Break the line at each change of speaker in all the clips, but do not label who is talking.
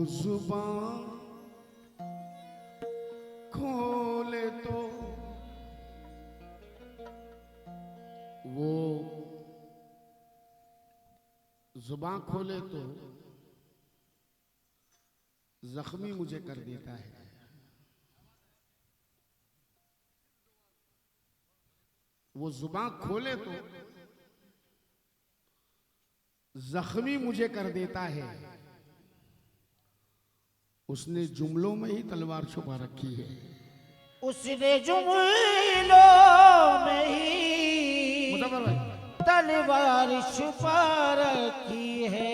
जुबान खोले तो वो जुबान खोले तो जख्मी मुझे कर देता है। वो जुबान खोले तो जख्मी मुझे कर देता है। उसने जुमलों में ही तलवार छुपा रखी है।
उसने जुमलों में ही तलवार छुपा रखी है।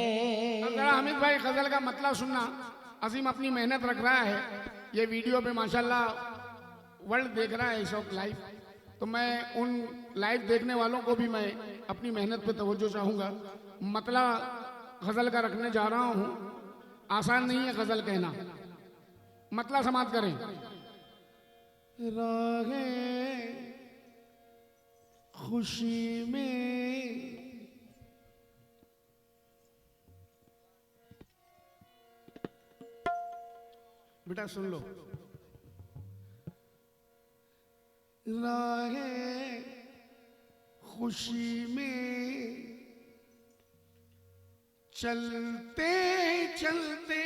जरा हामिद भाई गजल का मतलब सुनना। अजीम अपनी मेहनत रख रहा है। ये वीडियो पे माशाल्लाह वर्ल्ड देख रहा है इस वक्त लाइव। तो मैं उन लाइव देखने वालों को भी मैं अपनी मेहनत पे तवज्जो चाहूंगा। मतलब गजल का रखने जा रहा हूं। आसान नहीं है गजल कहना। मतलब समाप्त करें। राहे खुशी में बेटा सुन लो। राहे खुशी में चलते चलते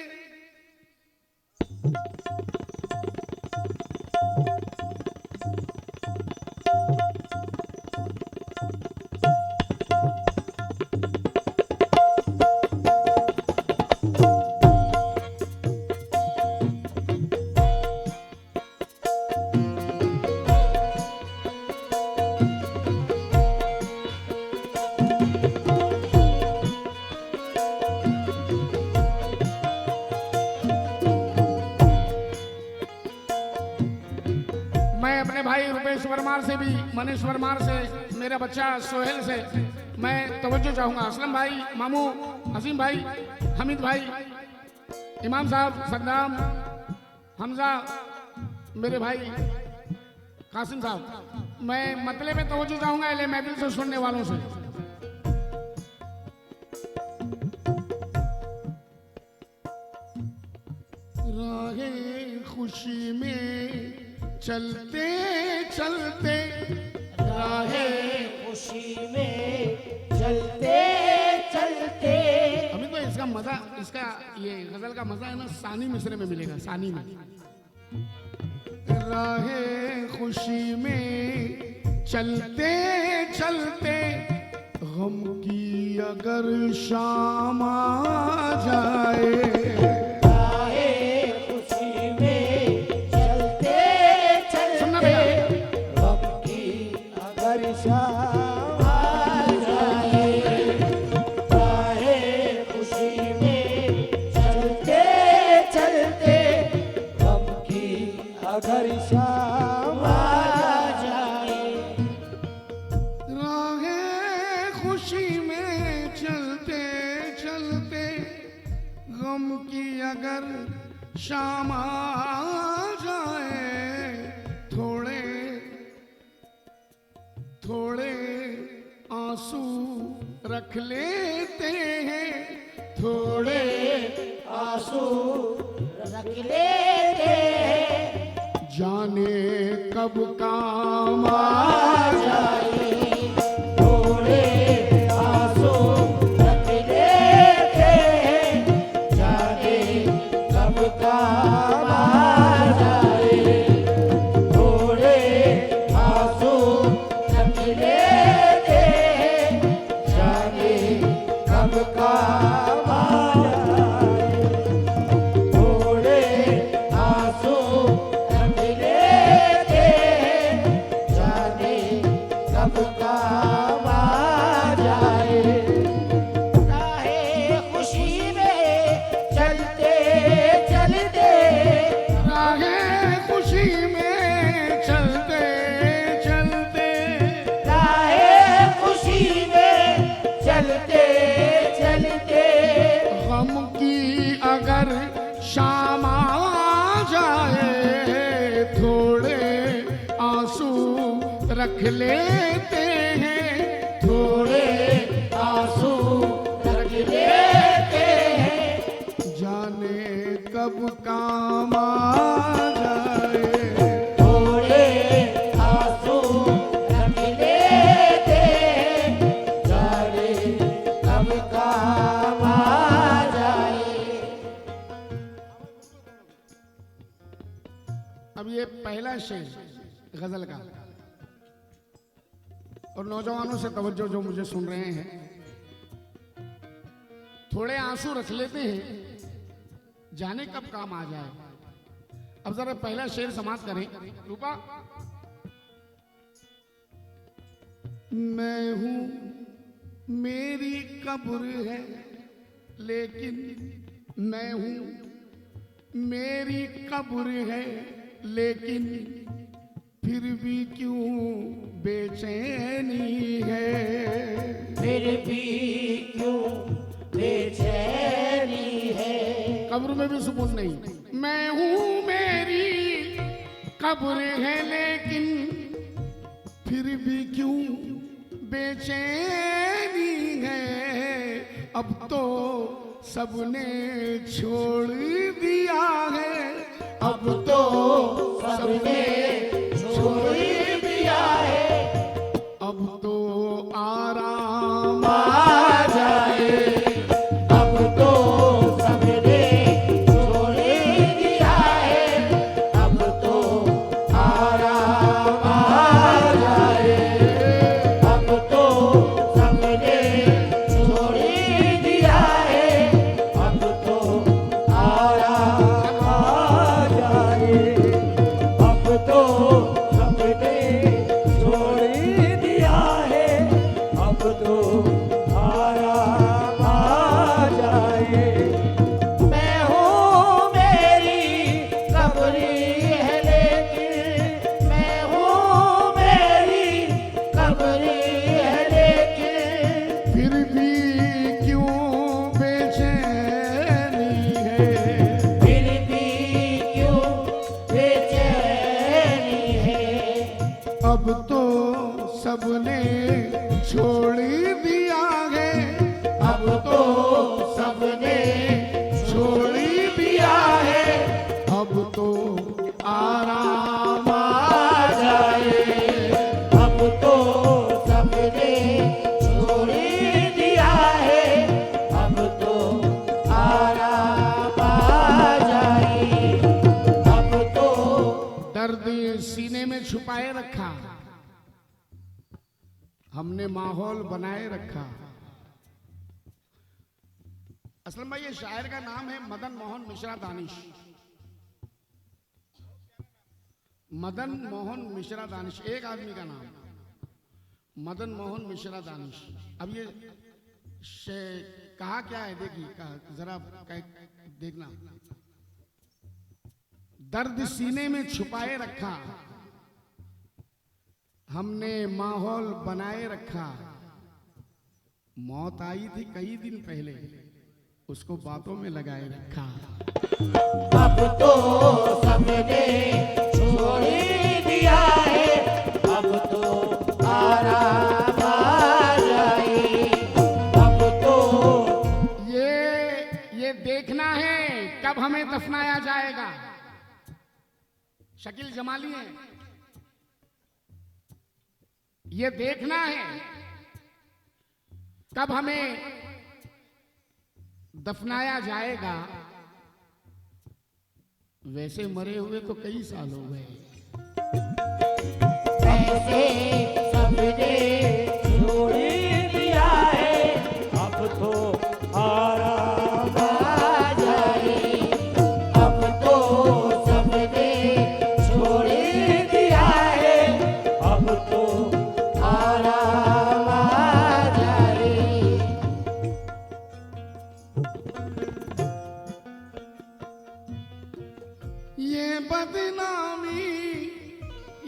मैं अपने भाई रुपेश वर्मा से भी, मनीष वर्मा से, मेरा बच्चा सोहेल से मैं तवज्जो चाहूंगा। असलम भाई, मामू, अजीम भाई, हमीद भाई, इमाम साहब, सद्दाम, हमजा, मेरे भाई कासिम साहब, मैं मतले में तवज्जो चाहूंगा अहले महफिल से सुनने वालों से। राहे खुशी में चलते चलते,
राहे खुशी में चलते चलते।
अभी तो इसका मजा, इसका ये गजल का मजा है ना सानी मिसरे में मिलेगा। सानी में राहे खुशी में चलते चलते गम की अगर शाम आ जाए।
अगर शाम आ जाए,
राहे खुशी में चलते चलते गम की अगर शाम आ जाए। थोड़े थोड़े आंसू रख लेते हैं, थोड़े
आंसू रख लेते हैं।
जाने कब काम आ जाए।
थोड़े आंसू रख लेते हैं, जाने कब काम आ जाए। थोड़े आंसू रख लेते हैं, जाने कब काम आ जाए। थोड़े आंसू कब काम आ जाए। राहे खुशी में चलते चलते,
राहे खुशी में चलते चलते,
राहे खुशी में चलते चलते
गम की अगर शाम आ जाए। थोड़े आंसू रख लेते हैं,
थोड़े आंसू रख लेते हैं।
जाने कब काम आ जाए।
थोड़े आंसू रख लेते जाने कब काम आ जाए।
अब ये पहला शेर गजल का, और नौजवानों से तवज्जो जो मुझे सुन रहे हैं, थोड़े आंसू रख लेते हैं जाने कब काम आ जाए। अब जरा पहला शेर समाप्त करें। रूपा, मैं हूं मेरी कब्र है लेकिन, मैं हूं मेरी कब्र है लेकिन फिर भी क्यों बेचैनी है।
फिर भी क्यों बेचैनी है।
कब्र में भी सुकून नहीं। मैं हूं मेरी कब्र है लेकिन फिर भी क्यों बेचैनी है। अब तो सबने छोड़ दिया है, अब तो सबने छोड़ दिया है। अब तो आराम आ जाए,
अब तो सबने छोड़ दिया है। अब तो आराम आ जाए। अब तो सबने छोड़ दिया है। अब तो आराम आ जाए। अब तो सबने छोड़ दिया है। अब तो आराम आ जाए। मैं हूँ मेरी कब्री है लेकिन, मैं हूँ मेरी कब्री है लेकिन
फिर भी क्यों बेचैनी है।
फिर भी क्यों बेचैनी है।
अब तो सबने छोड़ दिया है, अब तो सबने छोड़ दिया है। अब तो आराम आ जाए।
अब तो सबने छोड़ दिया है। अब तो आराम आ जाए। अब तो
दर्द सीने में छुपाए रखा, हमने माहौल बनाए रखा। असलम भाई, ये शायर का नाम है मदन मोहन मिश्रा दानिश। मदन मोहन मिश्रा दानिश, एक आदमी का नाम, मदन मोहन मिश्रा दानिश। अब ये कहा क्या है, देखिए जरा देखना। दर्द सीने में छुपाए रखा, हमने माहौल बनाए रखा। मौत आई थी कई दिन पहले, उसको बातों में लगाए रखा।
अब तो सबने छोड़ दिया है। अब तो आराम आ जाए। अब तो
ये देखना है कब हमें दफनाया जाएगा। शकील जमाली है। ये देखना है कब हमें दफनाया जाएगा। वैसे मरे हुए तो कई साल हो गए।
ऐसे सबने छोड़ दिया है। अब तो आराम आ जाए। अब तो सबने छोड़ दिया है। अब तो आराम आ जाए।
ये बदनामी,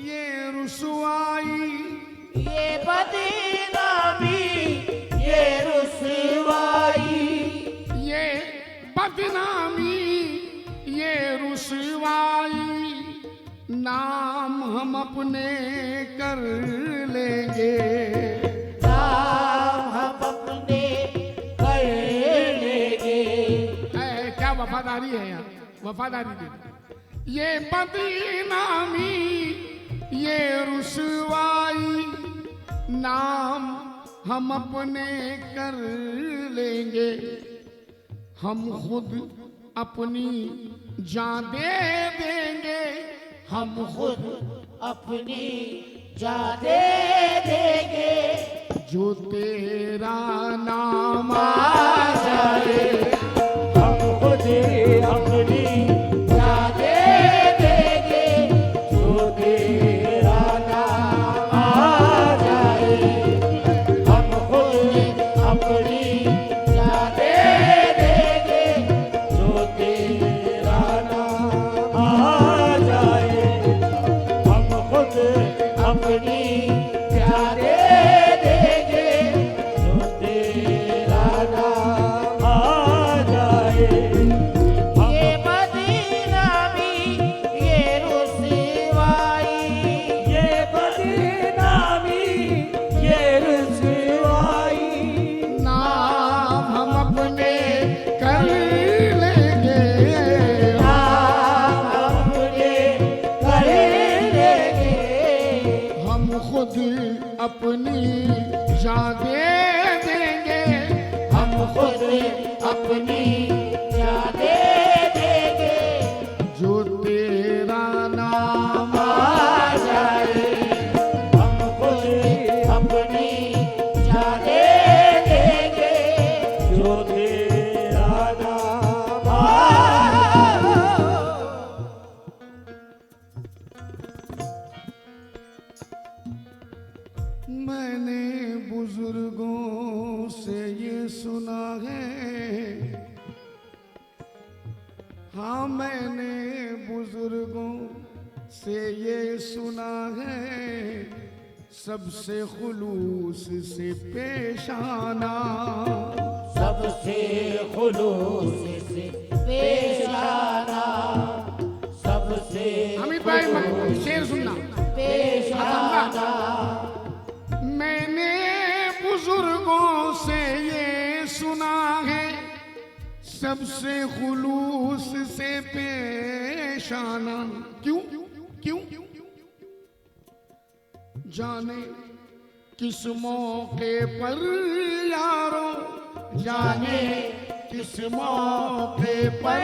ये रुसवाई,
ये बदनामी, ये रुसवाई,
ये बदनामी, ये रुसवाई, नाम हम अपने कर लेंगे।
नाम हम अपने कर लेंगे।
क्या वफादार वफादारी है यार, वफादारी दे। ये बदनामी ये रुसवाई नाम हम अपने कर लेंगे, हम खुद अपनी जान दे देंगे,
हम खुद अपनी जान दे देंगे।
जो तेरा नाम
आ जाए हम खुद अपनी जान दे देंगे। जो तेरा नाम आ जाए हम खुद अपनी जान दे देंगे। जो तेरा नाम आ जाए हम खुद अपनी जान दे देंगे। जो तेरा नाम आ जाए ये बदनामी ये रुसवाई ये बदनामी ये रुसवाई
नाम हम अपने कर लेंगे,
नाम अपने कर लेंगे।
हम खुद अपनी जान दे देंगे,
हम खुद अपनी जान दे देंगे।
जो तेरा नाम
आ जाए हम खुद अपनी जान दे देंगे। जो तेरा नाम आ
मैंने बुजुर्गों से ये सुना है, हाँ मैंने बुजुर्गों से ये सुना है, सबसे खुलूस से पेश आना,
सबसे खुलूस से पेश आना। सबसे
अमित भाई शेर सुनना।
पेश आना।
मैंने बुजुर्गों से ये सुना है, सबसे खुलूस से पेश आना। क्यों क्यों जाने किस मौके पर यारों, जाने किस मौके पर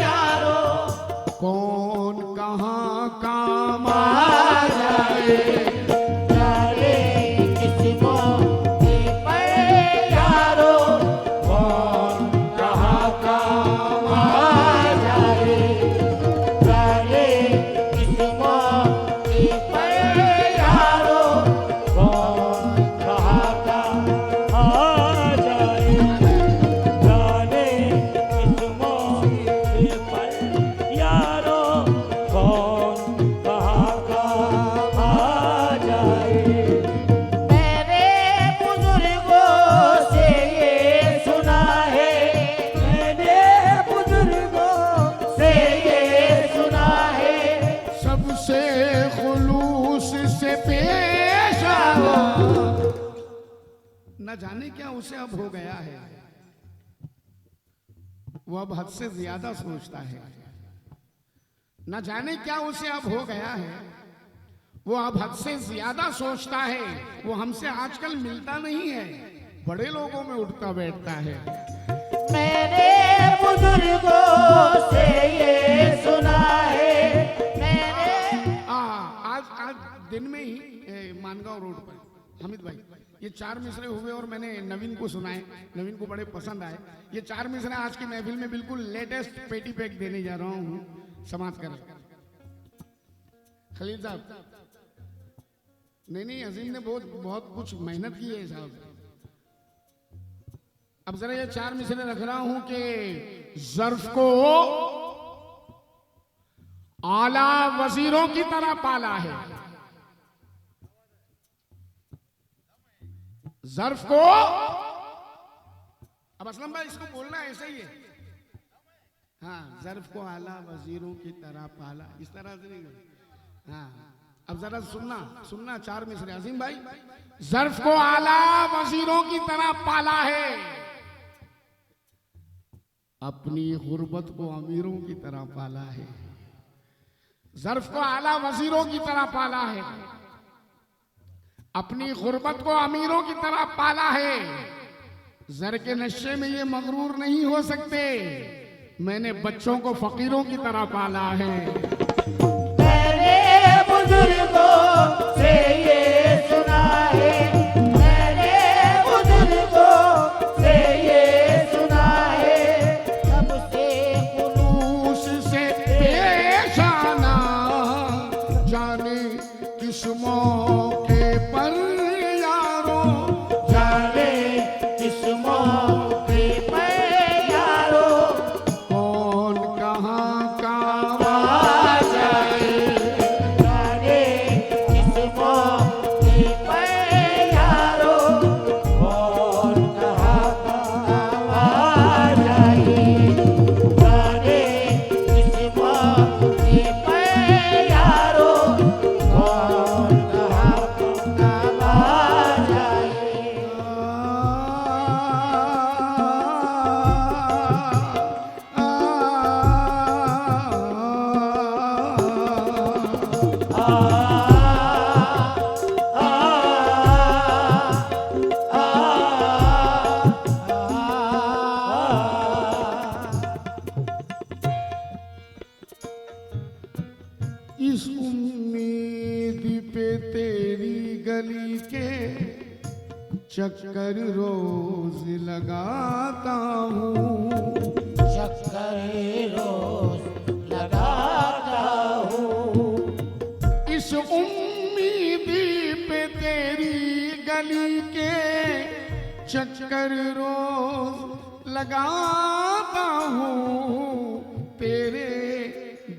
यारों
कौन कहाँ काम
आ जाए। जाने किस मौके पर यारों कौन कहाँ काम आ जाए। जाने किस मौके पर यारों कौन कहाँ काम आ जाए। जाने किस मौके पर यारों कौन कहाँ काम आ जाए। मैंने बुजुर्गों से ये सुना है, मैंने बुजुर्गों से ये सुना है।
सबसे खुलूस से पेश आना। न जाने क्या उसे अब हो गया है, वो अब हद से ज्यादा सोचता है। न जाने क्या उसे अब हो गया है, वो अब हद से ज्यादा सोचता है। वो हमसे आजकल मिलता नहीं है, बड़े लोगों में उठता बैठता है।
मैंने बुजुर्गों से ये सुना है। मैंने
आज दिन में ही मानगांव रोड पर हमिद भाई ये 4 मिसरे हुए और मैंने नवीन को सुनाए, नवीन को बड़े पसंद आए। ये 4 मिसरे आज की महफिल में बिल्कुल लेटेस्ट पेटी पैक देने जा रहा हूँ, समाज कर। खलील साहब नहीं अजीम ने बहुत कुछ मेहनत की है साहब। अब जरा ये 4 मिसरे रख रहा हूं कि ज़र्फ को आला वजीरों की तरह पाला है, ज़र्फ को। अब असलम भाई इसको बोलना ऐसे ही है, हाँ ज़र्फ को आला वजीरों की तरह पाला, इस तरह से नहीं। हाँ अब जरा सुनना 4 मिसरे अजीम भाई। ज़र्फ को आला वजीरों की तरह पाला है, अपनी गुर्बत को अमीरों की तरह पाला है, ज़र्फ को आला वजीरों की तरह पाला है, अपनी गुर्बत को अमीरों की तरह पाला है। ज़र के नशे में ये मगरूर नहीं हो सकते, मैंने बच्चों को फकीरों की तरह पाला है।
मैंने बुजुर्गों से ये सुना है, मैंने बुजुर्गों से ये सुना है, सबसे खुलूस
से पेश आना, जाने किस मौके पर यारों,
जाने किस मौके पर यारों,
कौन कहाँ का
आ जाए, जाने किस मौके पर यारों, कौन कहाँ आ जाए, जाने किस मौके पर यारों, कौन कहाँ आ जाए।
इस उम्मीद पे तेरी गली के चक्कर रोज लगाता हूँ,
चक्कर रोज लगाता हूँ,
इस उम्मीद पे तेरी गली के चक्कर रोज लगाता हूँ, तेरे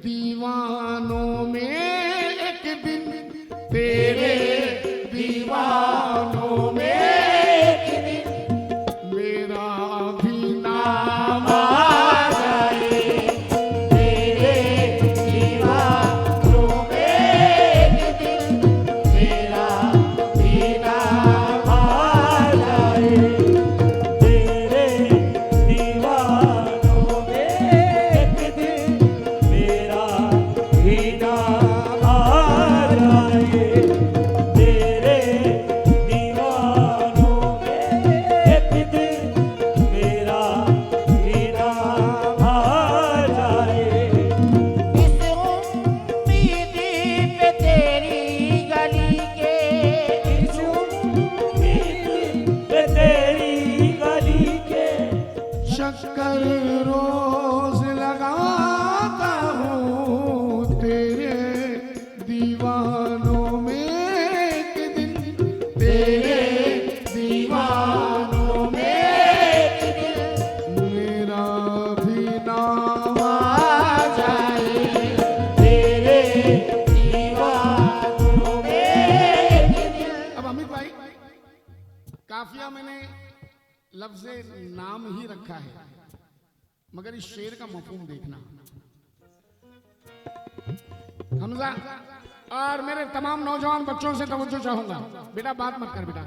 दीवानों में एक दिन, तेरे दीवानों में एक दिन मेरा भी नाम
आ जाए, तेरे दीवानों में एक दिन मेरा भी नाम आ जाए, तेरे दीवानों में एक दिन मेरा भी नाम आ जाए, तेरे दीवानों में एक दिन मेरा भी नाम आ जाए। इस उम्मीद पे तेरी गली के, इस उम्मीद पे तेरी गली के
चक्कर रोज लगाता हूँ, तेरे दीवानों में एक दिन, तेरे दीवानों में एक दिन मेरा भी नाम
आ जाए, तेरे दीवानों में एक दिन।
अब अमित भाई, काफिया मैंने लफ्ज़ नाम ही रखा है, मगर इस शेर का मफहूम देखना। हमजा और मेरे तमाम नौजवान बच्चों से तवज्जो चाहूंगा, बेटा बात मत कर बेटा,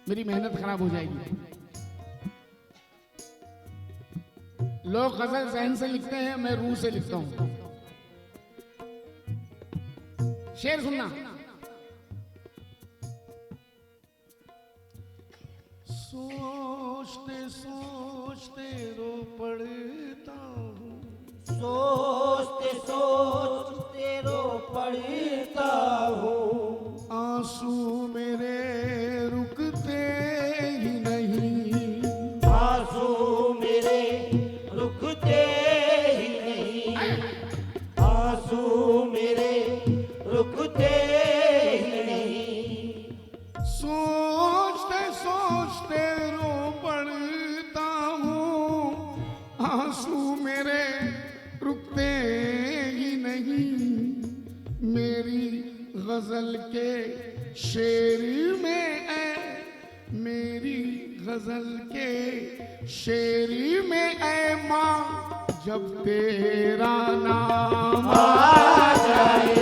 मेरी मेहनत खराब हो जाएगी। लोग गजल जहन से लिखते हैं, मैं रूह से लिखता हूं। शेर सुनना। सोचते सोचते रो पड़ता हूँ,
सोचते सोचते रो पड़ता हूँ,
आंसू मेरे रुकते ही नहीं,
आंसू मेरे रुकते ही नहीं, आंसू मेरे रुकते ही नहीं,
सोचते सोचते रो पड़ता हूँ, आंसू मेरे रुकते ही नहीं, मेरी गजल के शेर में ऐ, मेरी गजल के शेर में ऐ माँ, जब तेरा नाम
आ जाए,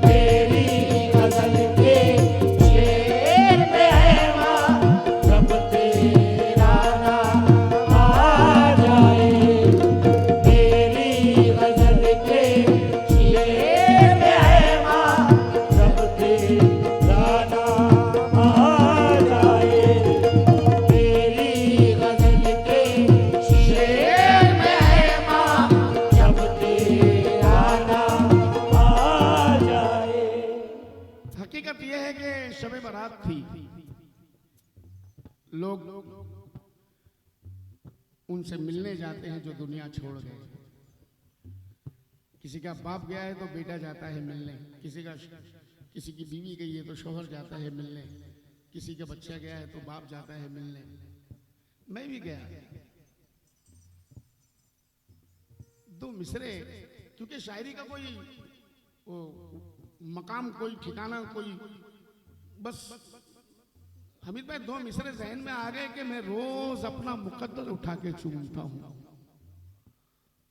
तेरी गजल के शेर में है माँ, जब तेरा नाम आ
बारात थी, लोग उनसे मिलने जाते हैं जो दुनिया छोड़ गए। किसी का बाप गया है तो बेटा जाता है मिलने, किसी की बीवी गई है तो शौहर जाता है मिलने, किसी का बच्चा गया है तो बाप जाता है मिलने। मैं भी गया, 2 मिसरे, क्योंकि शायरी का कोई वो मकाम, कोई ठिकाना, कोई बस हमीद भाई 2 मिसरे जहन में आ गए कि मैं रोज अपना मुकद्दर उठा के चूमता हूं,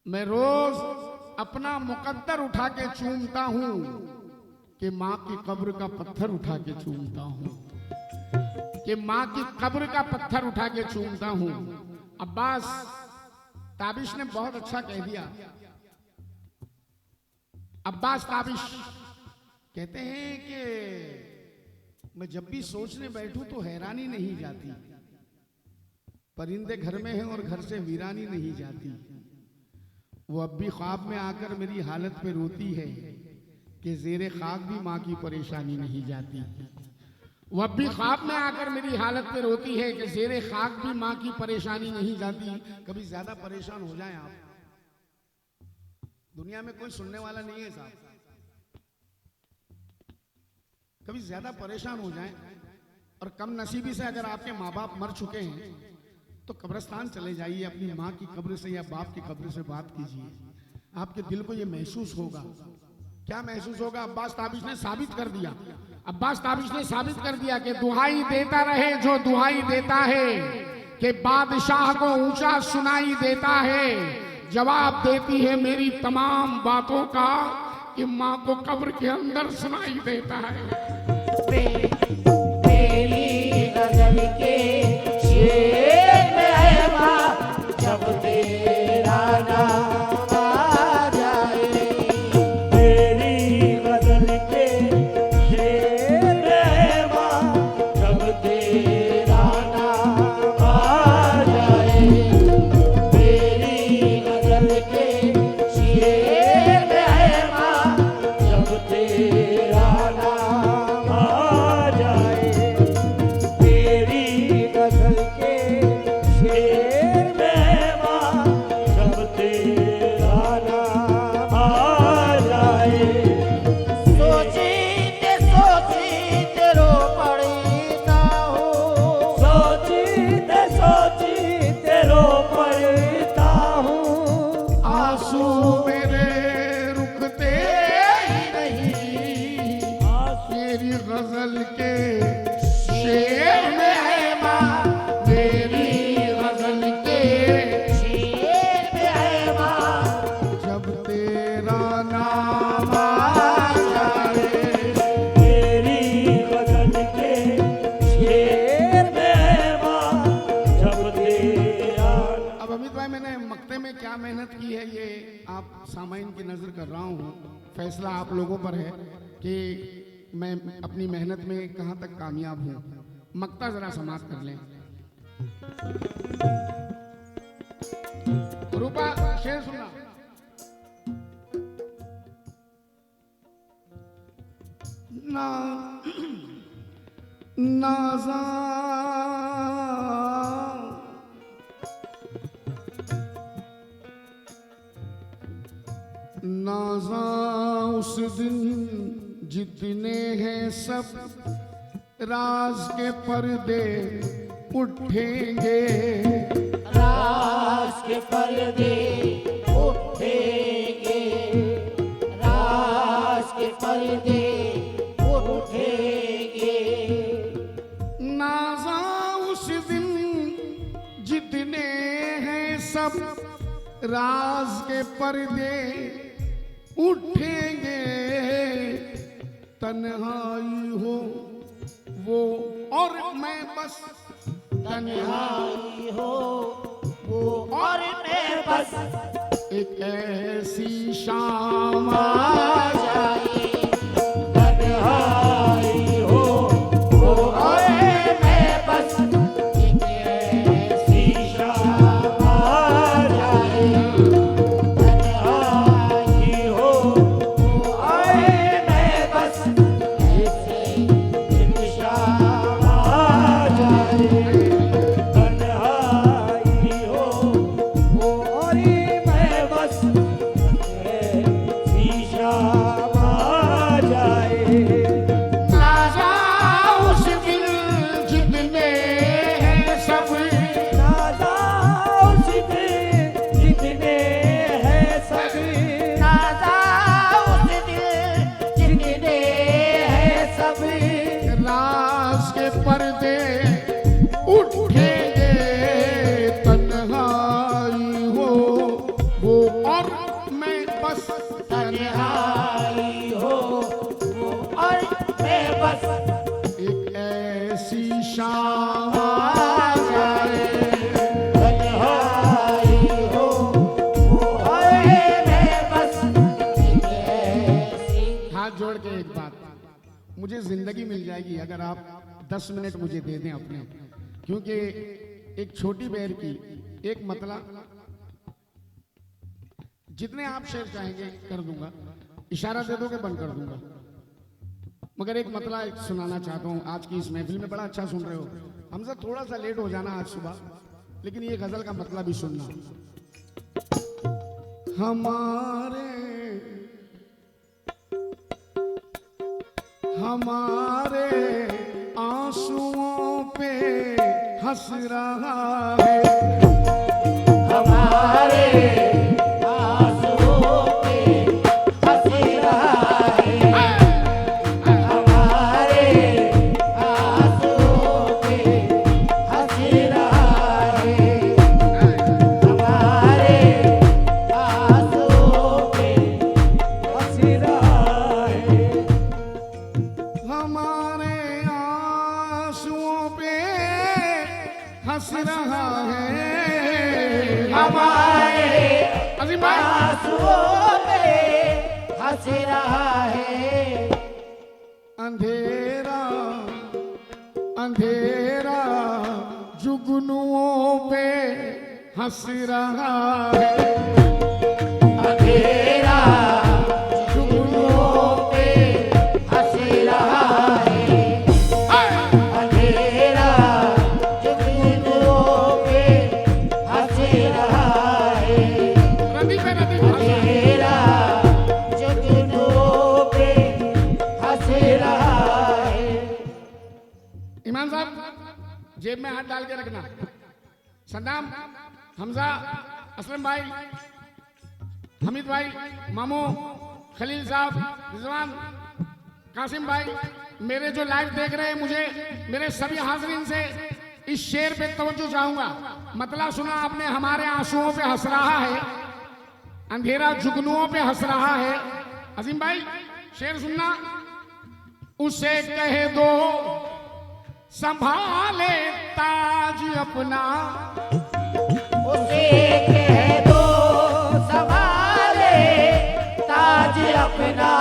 मैं रोज अपना मुकद्दर उठा के चूमता हूं कि माँ की कब्र का पत्थर उठा के चूमता हूं, कि माँ की कब्र का पत्थर उठा के चूमता हूं। अब्बास ताबिश ने बहुत अच्छा कह दिया। अब्बास ताबिश कहते हैं कि मैं जब भी सोचने बैठूं तो हैरानी नहीं जाती, परिंदे घर में हैं और घर से वीरानी नहीं जाती। वो अब भी ख्वाब में आकर मेरी हालत पे रोती है कि ज़ेरे खाक भी माँ की परेशानी नहीं जाती। वो अब भी ख्वाब में आकर मेरी हालत पे रोती है कि ज़ेरे खाक भी माँ की परेशानी नहीं जाती। कभी ज्यादा परेशान हो जाए आप, दुनिया में कोई सुनने वाला नहीं है साहब, कभी ज्यादा परेशान हो जाए और कम नसीबी से अगर आपके माँ बाप मर चुके हैं तो कब्रिस्तान चले जाइए, अपनी माँ की कब्र से या बाप की कब्र से बात कीजिए, आपके दिल को ये महसूस होगा। क्या महसूस होगा? अब्बास ताबिश ने साबित कर दिया, अब्बास ताबिश ने साबित कर दिया कि दुहाई देता रहे जो दुहाई देता है, कि बादशाह को ऊंचा सुनाई देता है, जवाब देती है मेरी तमाम बातों का कि माँ को कब्र के अंदर सुनाई देता है।
मेरी गजल के शेर में है माँ, जब तेरा नाम आ जाए। मेरी गजल के शेर में है माँ, जब तेरा नाम आ जाए। मेरी गजल के शेर में है माँ, जब तेरा नाम आ जाए। तेरी गजल के शेर में माँ, जब तेरा नाम आ जाए। सोचीते रो पड़ता हूँ, सोचीते रो पड़ता हूँ।
आंसू मेरे रुकते ही नहीं, मेरी गजल के शेर में है माँ, मेरी गजल के
शेर में है माँ,
जब तेरा नाम आ जाए।
मेरी गजल के शेर में है माँ, जब तेरा।
अब अमित भाई मैंने मक्ते में क्या मेहनत की है ये आप सामाइन की नजर कर रहा हूँ, फैसला आप लोगों पर है कि मैं अपनी मेहनत में कहाँ तक कामयाब हूँ। मक्ता जरा समाप्त कर लें। रूपा शेर सुनना। ना नाजा नाजा उस दिन जितने हैं सब राज के पर्दे उठेंगे,
राज के पर्दे उठेंगे, राज के पर्दे उठेंगे।
नाजा उस दिन जितने हैं सब राज के पर्दे उठेंगे, तन्हाई हो वो और मैं बस,
तन्हाई हो वो और मैं बस,
एक ऐसी शाम आ जाए।
तन्हाई हो वो और मैं बस, एक ऐसी शाम आ जाए। तन्हाई हो वो और मैं बस, ऐसी एक शाम बस शीशा आ जाए।
नाजा उस दिल जितने हैं सब,
नाज़ा उस दिल जितने हैं सब,
नाज़ा उस दिल जितने हैं सब,
राज के पर्दे उठेंगे, तन्हाई हो वो और मैं बस
तन्हाई हो वो और मैं बस,
एक ऐसी शाम आ जाए।
तन्हाई हो वो और मैं बस, एक ऐसी।
हाथ जोड़ के एक बात, मुझे जिंदगी मिल जाएगी अगर आप 10 मिनट मुझे दे दें अपने, क्योंकि एक छोटी बेर की एक मतला, जितने आप शेर चाहेंगे कर दूंगा, इशारा दे दोगे बंद कर दूंगा, मगर एक मतला एक सुनाना चाहता हूँ। आज की इस महफिल में बड़ा अच्छा सुन रहे हो, हमसे थोड़ा सा लेट हो जाना आज सुबह, लेकिन ये गजल का मतला भी सुनना। हमारे आंसुओं पे हंस रहा है,
हमारे आंसुओं पे हंस रहा है, हमारे आंसुओं पे हंस रहा है, हमारे आंसुओं पे
हंस रहा है।
हमारे आंसुओं पे हंस रहा है,
हमारे
अजीम भाई
आंसुओं पे हंस रहा है,
अंधेरा अंधेरा जुगनुओं पे हंस रहा है,
अंधेरा जुगनुओं पे हंस रहा है, अंधेरा जुगनुओं पे हंस रहा है,
रदी पे रदी
अंधेरा जुगनुओं पे हंस रहा है।
इमाम साहब जेब में हाथ डाल के रखना। सद्दाम, हमजा, असलम भाई, हमीद भाई, मामू, खलील साहब, रिजवान, कासिम भाई, मेरे जो लाइव देख रहे हैं, मुझे मेरे सभी हाजरीन से इस शेर पे तवज्जो चाहूंगा। मतलब सुना आपने, हमारे आंसुओं पे हंस रहा है, अंधेरा जुगनुओं पे हंस रहा है। अजीम भाई शेर सुनना। उसे कह दो संभाले ताज अपना,
उसे कह दो संभाले ताज अपना,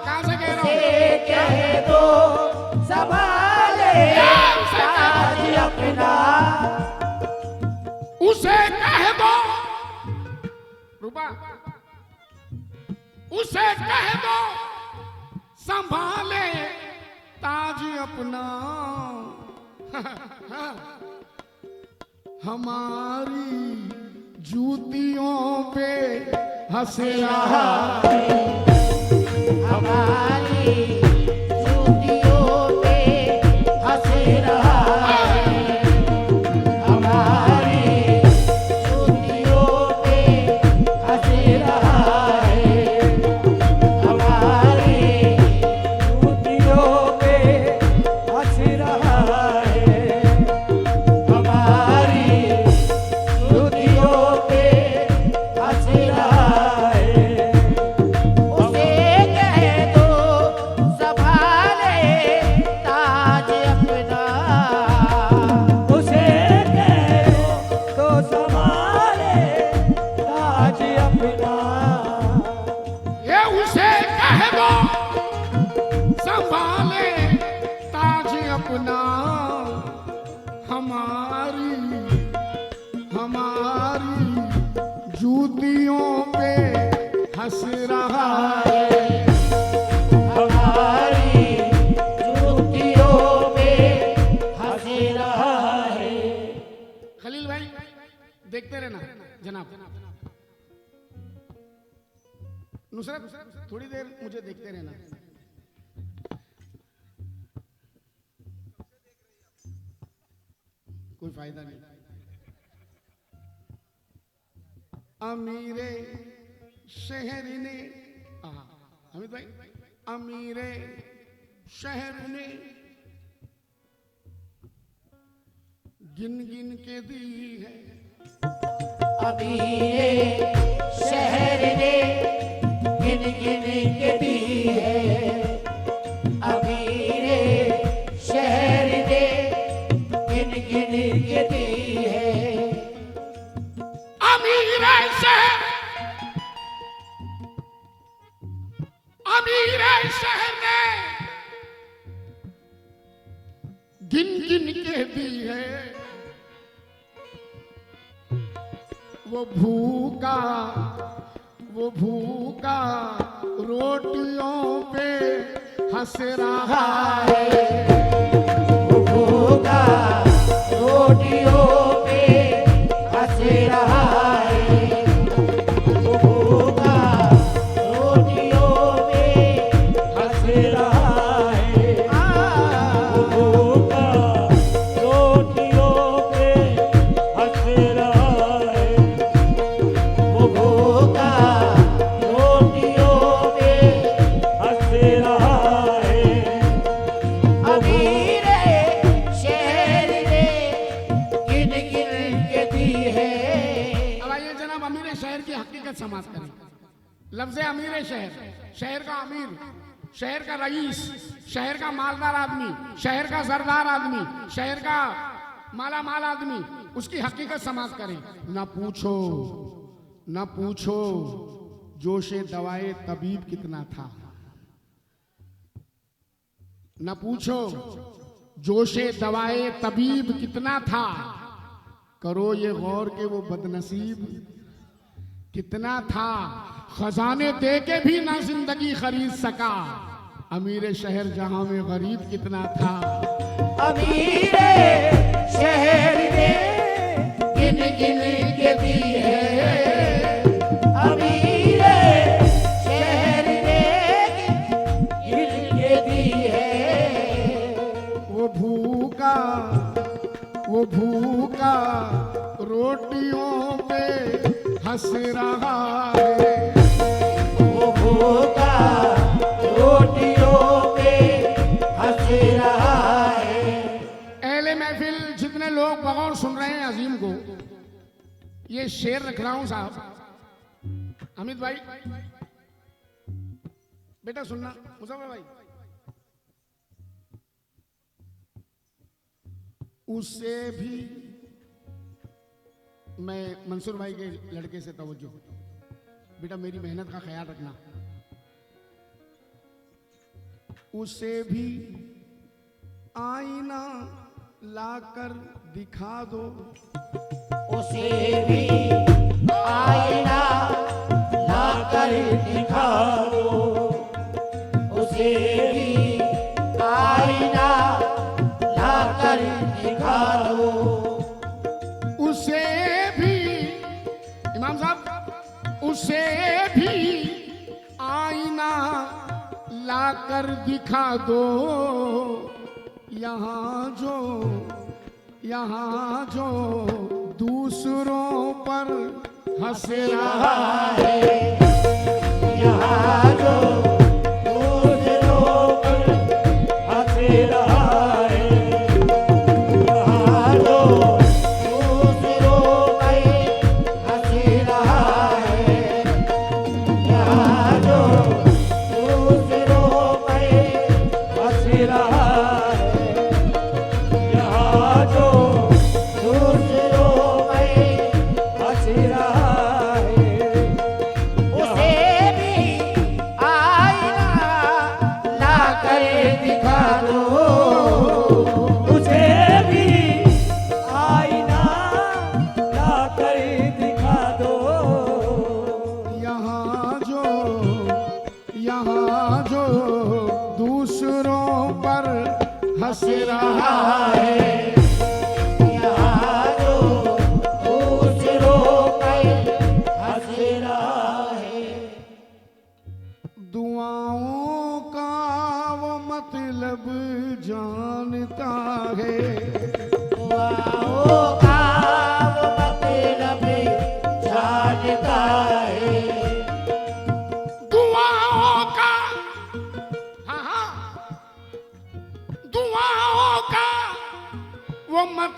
कहाँ से कह रहा हूँ?
उसे कह दो संभाले ताज अपना,
उसे कह दो, रूपा, उसे कह दो संभाले ताज अपना, हमारी जूतियों पे हंस रहा है,
हमारी जूतियों पे हंस रहा है, हमारी जूतियों पे हंस रहा है, हमारी
जूतियों पे हंस रहा है।
हमारी जूतियों पे हंस रहा है। उसे कह दो संभाले ताज अपना,
उसे कह तो संभाले ताज अपना,
ये उसे कह दो संभाले ताज अपना, हमारी हमारी जूतियों पे हंस रहा है,
हमारी जूतियों पे हंस रहा है।
खलील भाई देखते रहना जनाब। नुसरत थोड़ी देर मुझे देखते रहना। कोई फायदा नहीं। अमीरे शहर ने, अमित भाई, अमीरे शहर ने गिन गिन के दी है।
अमीरे शहर ने गिन गिन के दी है। अमीरे शहर ने गिन गिन के दी है।
अमीरे शहर, अमीरे शहर ने गिन गिन के दी है। वो भूखा, वो भूखा रोटियों पे हंस रहा है।
वो भूखा रोटियों पे हंस रहा है। वो भूखा रोटियों पे हंस रहा है।
वो भूखा रोटियों पे हंस रहा है।
वो भूखा रोटियों पे
हंस रहा है।
अमीरे शहर ने गिन गिन के दी है।
अब आइए जनाब अमीर शहर की हकीकत समाप्त करें। लफ्ज़ अमीर शहर, शहर का अमीर, शहर का रईस, शहर का मालदार आदमी, शहर का सरदार आदमी, शहर का माला माल आदमी, उसकी हकीकत समाप्त करें। ना पूछो, ना पूछो जोशे दवाए तबीब कितना था। न पूछो जोशे दवाए तबीब कितना था। करो ये गौर के वो बदनसीब कितना था। खजाने दे के भी ना जिंदगी खरीद सका। अमीर शहर जहां में गरीब कितना था।
अमीरे शहर ने गिन गिन के दी है। अमीरे शहर ने गिन के दी है।
वो भूखा, वो भूखा रोटियों पे हंस रहा है।
वो भूखा रोटियों पे हंस रहा है।
अहले महफिल जितने लोग बगौर सुन रहे हैं अजीम को, ये शेर रख रहा हूं साहब। अमित भाई बेटा सुनना, मुजफ्फर भाई, उससे भी मैं मंसूर भाई के लड़के से तवज्जो, बेटा मेरी मेहनत का ख्याल रखना। उसे भी आईना लाकर दिखा दो।
उसे भी आईना लाकर दिखा दो। उसे भी आईना लाकर दिखा दो।
उसे भी, इमाम साहब, उसे भी आईना लाकर दिखा दो। यहाँ जो दूसरों पर हंस रहा है।
यहाँ जो दूसरों पर हंस रहा है। यहाँ जो दूसरों पर हंस रहा है। यहाँ जो दूसरों पर हंस रहा है। यहाँ जो दूसरों पर हंस रहा है।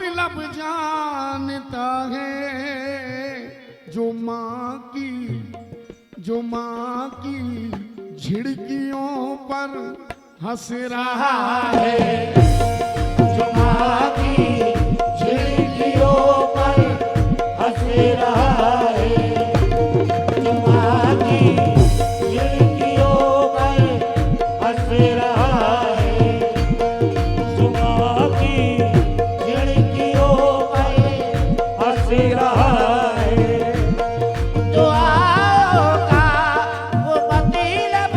मतलब जानता है, जो माँ की झिड़कियों पर हंस रहा है,
जो माँ की झिड़कियों पर हंस रहा है, जो माँ की झिड़कियों पर हंस रहा है,
जो माँ की
झिड़कियों पर
हंस रहा है,
दुआओं का वो मतलब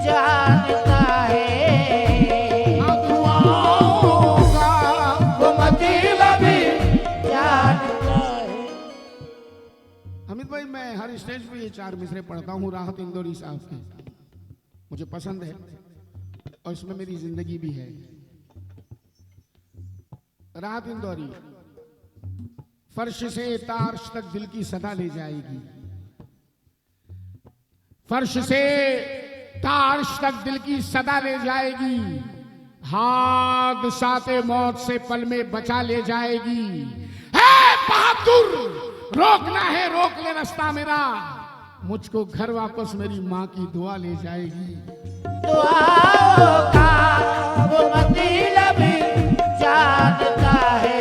जानता है,
दुआओं का
वो मतलब जानता है।
हमीद भाई, मैं हर स्टेज पे ये 4 मिसरे पढ़ता हूँ राहत इंदौरी साहब के, मुझे पसंद है और इसमें मेरी जिंदगी भी है। राहत इंदौरी, फर्श से तार्श तक दिल की सदा ले जाएगी, फर्श से तार्श तक दिल की सदा ले जाएगी, हादसाते मौत से पल में बचा ले जाएगी। है बहादुर, रोकना है रोक ले रास्ता मेरा, मुझको घर वापस मेरी माँ की दुआ ले जाएगी।
दुआओं का वो मतलब जानता है,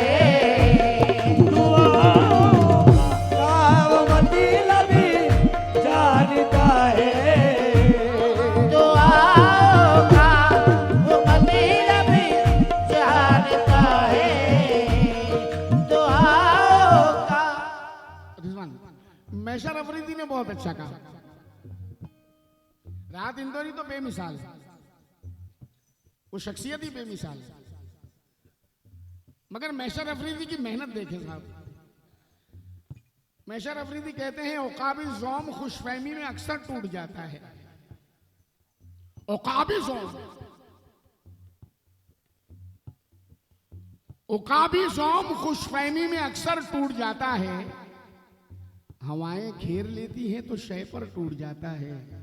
दुआओं का वो मतलब जानता है,
दुआओं का वो मतलब जानता है, दुआओं का।
रिजवान, मैशर अफरीदी ने बहुत अच्छा कहा, राहत इंदौरी तो बेमिसाल है, वो शख्सियत ही बेमिसाल है, मगर मैशर अफरीदी की मेहनत देखें साहब। मैशर अफरीदी कहते हैं औकाबी ज़ौम खुशफहमी में अक्सर टूट जाता है, औकाबी ज़ौम, औकाबी ज़ौम खुशफहमी में अक्सर टूट जाता है, हवाएं घेर लेती हैं तो शय पर टूट जाता है,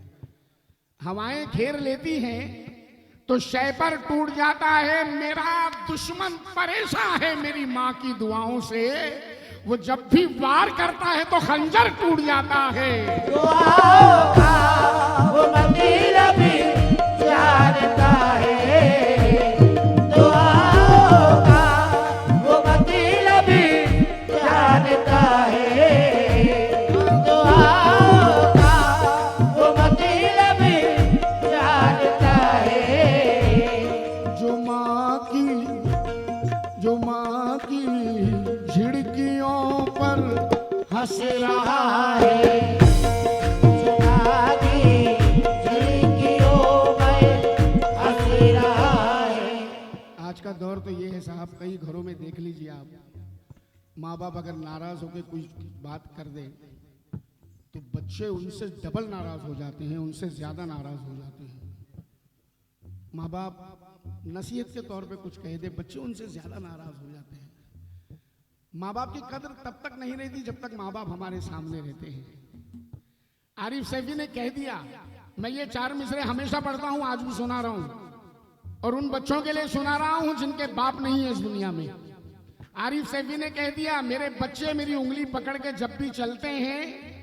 हवाएं घेर लेती हैं तो शय पर टूट जाता है। मेरा दुश्मन परेशान है मेरी माँ की दुआओं से, वो जब भी वार करता है तो खंजर टूट जाता है।
दुआओं का वो मतलब जानता है, दुआओं का वो मतलब जानता है, दुआओं का वो मतलब जानता है,
जो माँ की झिड़कियों पर हंस रहा है,
जो माँ की झिड़कियों पर हंस रहा है।
आज का दौर तो ये है साहब, कई घरों में देख लीजिए आप, माँ बाप अगर नाराज होकर कोई बात कर दे तो बच्चे उनसे डबल नाराज हो जाते हैं, उनसे ज्यादा नाराज हो जाते हैं। माँ बाप नसीहत के तौर पे कुछ कह दे, बच्चे उनसे ज्यादा नाराज हो जाते हैं। माँ बाप की कदर तब तक नहीं रहती जब तक माँ बाप हमारे सामने रहते हैं। आरिफ सैफी ने कह दिया, मैं ये 4 मिसरे हमेशा पढ़ता हूँ, आज भी सुना रहा हूँ और उन बच्चों के लिए सुना रहा हूँ जिनके बाप नहीं है इस दुनिया में। आरिफ सैफी ने कह दिया, मेरे बच्चे मेरी उंगली पकड़ के जब भी चलते हैं,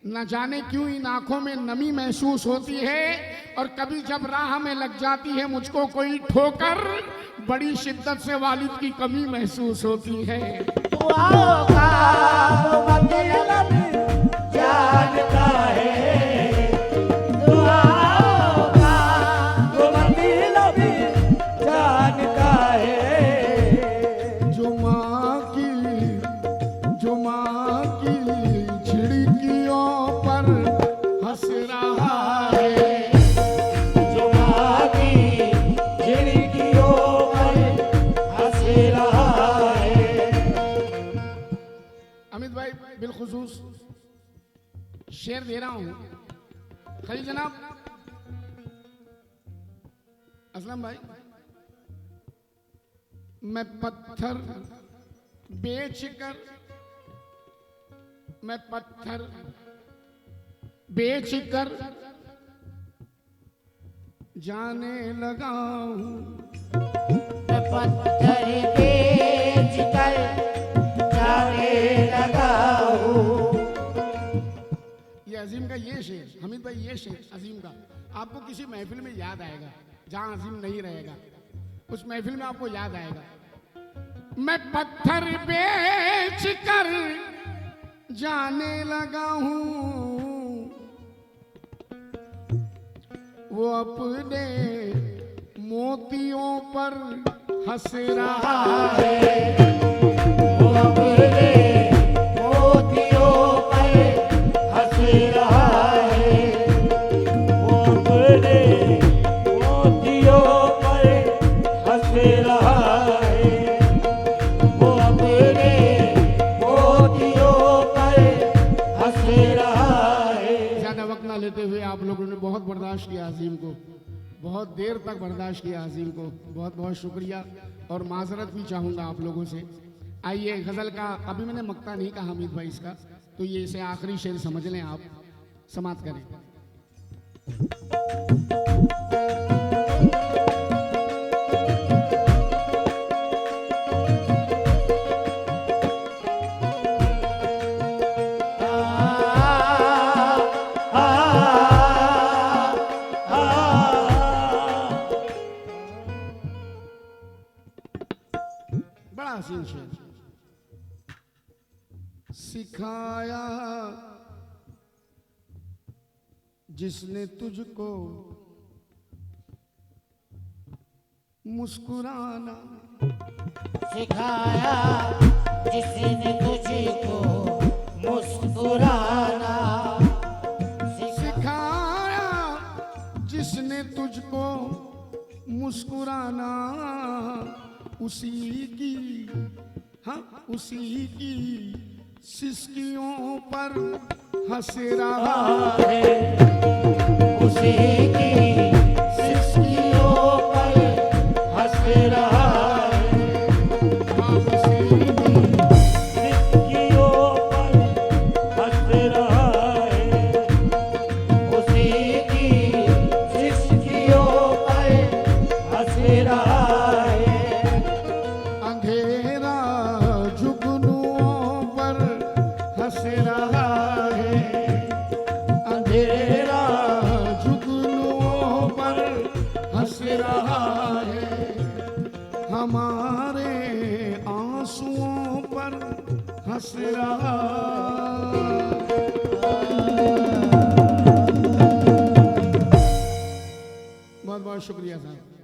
न जाने क्यों इन आंखों में नमी महसूस होती है, और कभी जब राह में लग जाती है मुझको कोई ठोकर, बड़ी शिद्दत से वालिद की कमी महसूस होती है।
दुआओं का वो मतलब जानता है, दुआओं का
वो मतलब जानता है,
जो माँ की झिड़कियों पर हंस रहा है,
जो माँ की झिड़कियों पर हंस रहा है।
अमित भाई बिलखुसूस शेर दे रहा हूं। खलील जनाब, असलम भाई, मैं पत्थर बेचकर जाने लगा हूं,
मैं पत्थर बेच कर जाने लगा हूँ।
ये अजीम का ये शेर, हमीद भाई ये शेर अजीम का आपको किसी महफिल में याद आएगा जहां अजीम नहीं रहेगा, उस महफिल में आपको याद आएगा। मैं पत्थर बेच कर जाने लगा हूं, वो अपने मोतियों पर हंस रहा है।
वो अपने मोतियों पर हंस रहा है।
वो अपने मोतियों पर हंस रहा है।
वो अपने मोतियों पर हंस रहा है।
ज्यादा वक्त ना लेते हुए आप लोगों ने बहुत बर्दाश्त किया अजीम को, बहुत देर तक बर्दाश्त किया अजीम को, बहुत बहुत शुक्रिया और माजरत भी चाहूँगा आप लोगों से। आइए गज़ल का, अभी मैंने मक्ता नहीं कहा हमीद भाई इसका, तो ये इसे आखिरी शेर समझ लें आप, समाप्त करें। बड़ा हसीन शेर। सिखाया जिसने तुझको मुस्कुराना,
सिखाया जिसने तुझको मुस्कुराना।
सिखाया जिसने तुझको मुस्कुराना, उसी की, हाँ उसी की सिसकियों पर हंस रहा है।
उसी की सिसकियों पर हंस रहा है।
हाँ, उसी की
सिसकियों पर हंस रहा है।
उसी की सिसकियों पर हंस रहा है।
अंधेरा जुगनुओं पर हंस रहा है। अंधेरा जुगनुओं पर हंस रहा है। हमारे आंसुओं पर हंस रहा है। बहुत बहुत शुक्रिया साहब।